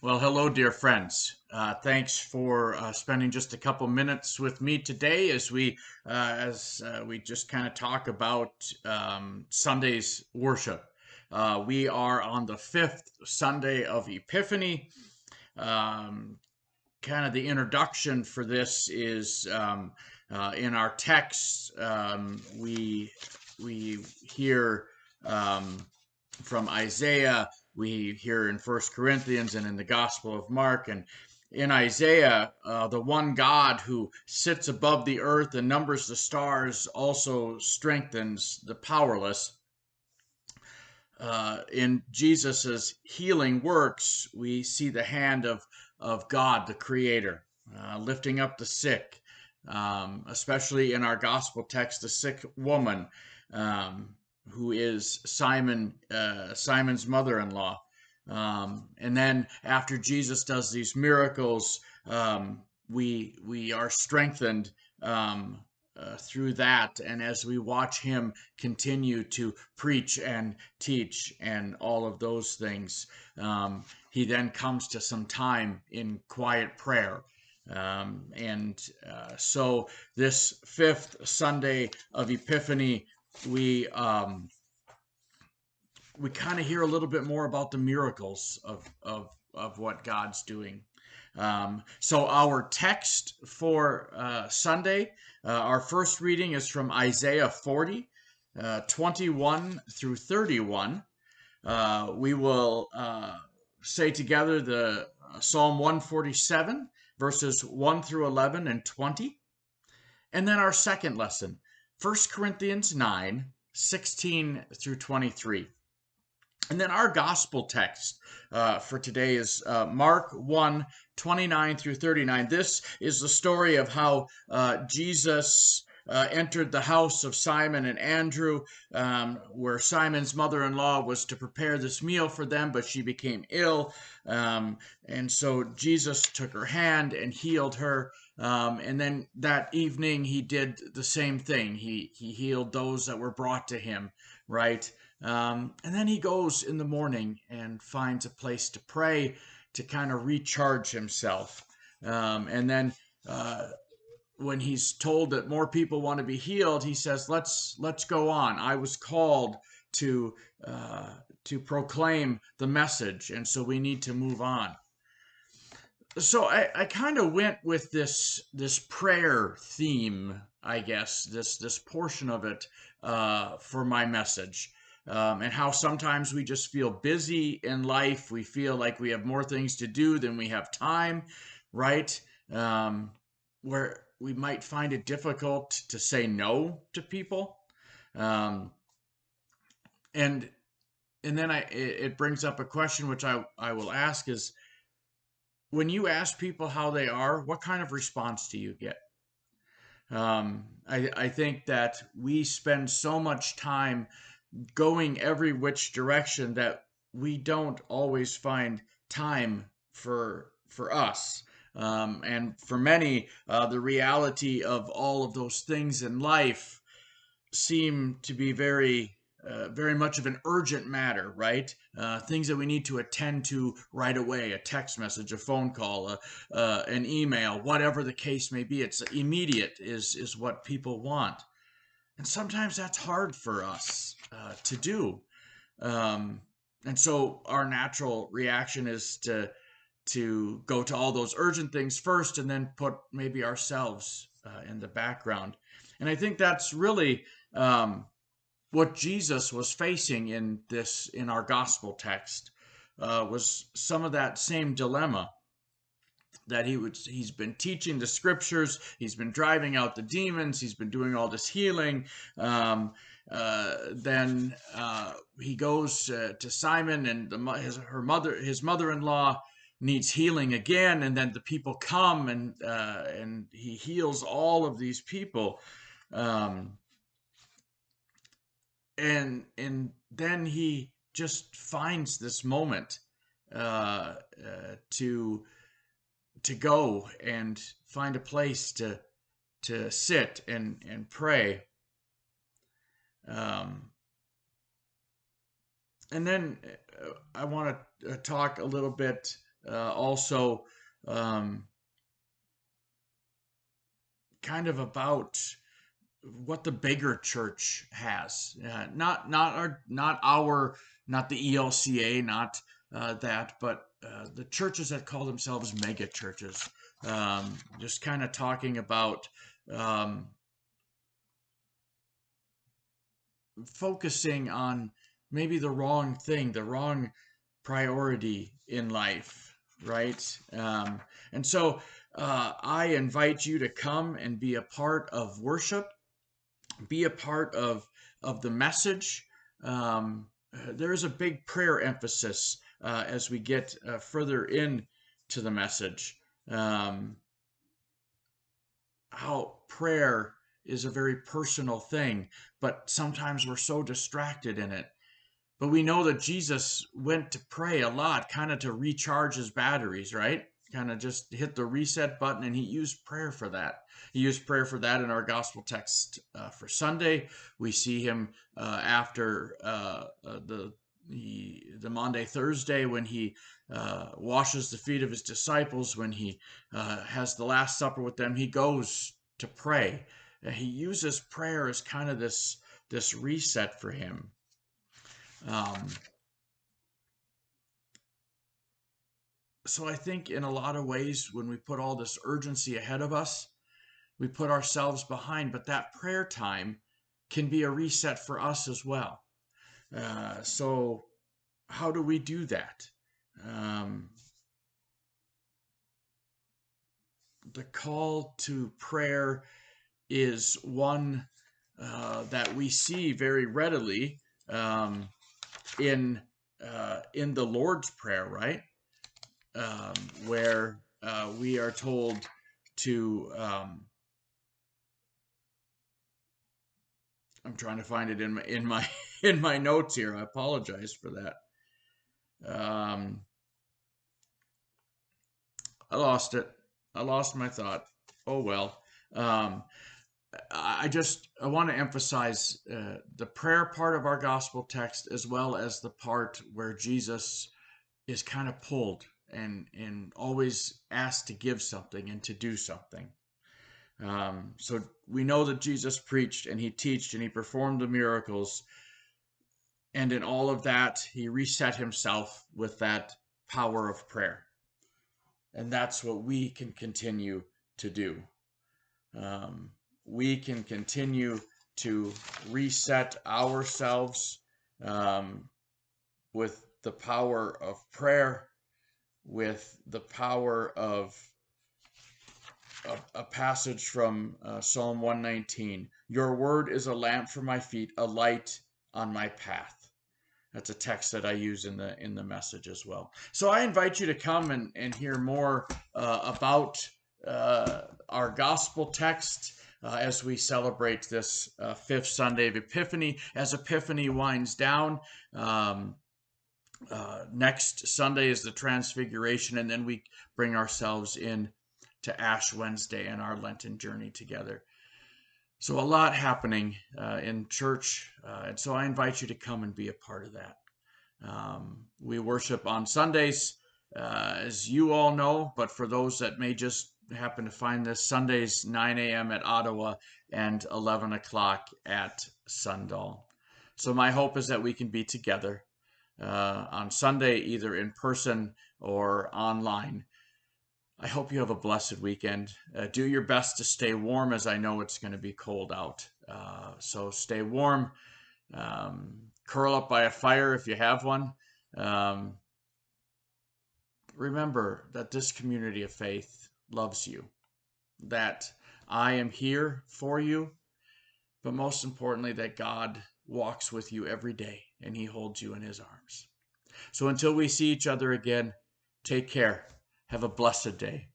Well, hello, dear friends. Thanks for spending just a couple minutes with me today as we just kind of talk about Sunday's worship. We are on the fifth Sunday of Epiphany. Um, Kind of the introduction for this is in our text. We hear um, from Isaiah. We hear in First Corinthians and in the Gospel of Mark. And in Isaiah, the one God who sits above the earth and numbers the stars also strengthens the powerless. In Jesus's healing works, we see the hand of God, the Creator, lifting up the sick, especially in our gospel text, the sick woman, who is Simon's mother-in-law. And then after Jesus does these miracles, we are strengthened through that, and as we watch him continue to preach and teach and all of those things, he then comes to some time in quiet prayer. So this fifth Sunday of Epiphany, we um, we kind of hear a little bit more about the miracles of what God's doing. So our text for Sunday, our first reading is from Isaiah 40, 21 through 31. We will say together the Psalm 147, verses 1 through 11 and 20. And then our second lesson, 1 Corinthians 9, 16 through 23. And then our gospel text for today is Mark 1, 29 through 39. This is the story of how Jesus entered the house of Simon and Andrew, where Simon's mother-in-law was to prepare this meal for them, but she became ill. And so Jesus took her hand and healed her. And then that evening, he did the same thing. He healed those that were brought to him, right? And then he goes in the morning and finds a place to pray to kind of recharge himself. And then when he's told that more people want to be healed, he says, "Let's go on. I was called to to proclaim the message, and so we need to move on." So I kind of went with this prayer theme, I guess, this portion of it for my message. And how sometimes we just feel busy in life. We feel like we have more things to do than we have time, right? Where we might find it difficult to say no to people. Um, and and then it brings up a question which I will ask is, when you ask people how they are, what kind of response do you get? I think that we spend so much time going every which direction that we don't always find time for us. And for many, the reality of all of those things in life seem to be very much of an urgent matter, right? Things that we need to attend to right away, a text message, a phone call, an email, whatever the case may be. It's immediate is what people want. And sometimes that's hard for us to do. Um, and so our natural reaction is to go to all those urgent things first and then put maybe ourselves in the background. And I think that's really what Jesus was facing in our gospel text, was some of that same dilemma that he's been teaching the scriptures, he's been driving out the demons, he's been doing all this healing. Then he goes to Simon, and his mother-in-law needs healing again, and then the people come, and he heals all of these people. um, and then he just finds this moment to go and find a place to sit and pray. Um, and then I want to talk a little bit also um, kind of about what the bigger church has. Not the ELCA, not that, but the churches that call themselves mega churches. Just kind of talking about um, focusing on maybe the wrong thing, the wrong priority in life, right? And so I invite you to come and be a part of worship, be a part of the message. There is a big prayer emphasis as we get further in to the message. Um, how prayer is a very personal thing, but sometimes we're so distracted in it. But we know that Jesus went to pray a lot, kind of to recharge his batteries, right? Kind of just hit the reset button, and he used prayer for that. He used prayer for that in our gospel text for Sunday. We see him after the Maundy Thursday when he washes the feet of his disciples, when he has the Last Supper with them. He goes to pray. He uses prayer as kind of this reset for him. Um, so I think in a lot of ways, when we put all this urgency ahead of us, we put ourselves behind, but that prayer time can be a reset for us as well. So how do we do that? Um, the call to prayer is one that we see very readily um, in the Lord's Prayer, right? Where we are told to. I'm trying to find it in my in my notes here. I apologize for that. Um, I lost it. I lost my thought. Oh well. Um, I want to emphasize the prayer part of our gospel text as well as the part where Jesus is kind of pulled and always asked to give something and to do something. So we know that Jesus preached and he taught and he performed the miracles, and in all of that, he reset himself with that power of prayer, and that's what we can continue to do. Um, we can continue to reset ourselves um, with the power of prayer, with the power of a passage from Psalm 119. Your word is a lamp for my feet, a light on my path. That's a text that I use in the message as well. So I invite you to come and hear more about our gospel text as we celebrate this fifth Sunday of Epiphany. As Epiphany winds down, next Sunday is the Transfiguration, and then we bring ourselves in to Ash Wednesday and our Lenten journey together. So a lot happening in church, and so I invite you to come and be a part of that. We worship on Sundays, as you all know, but for those that may just happen to find this, Sundays 9 a.m. at Ottawa and 11 o'clock at Sundal. So my hope is that we can be together on Sunday, either in person or online. I hope you have a blessed weekend. Do your best to stay warm, as I know it's going to be cold out. So stay warm. Curl up by a fire if you have one. Um, remember that this community of faith loves you, that I am here for you, but most importantly, that God walks with you every day and he holds you in his arms. So until we see each other again, take care. Have a blessed day.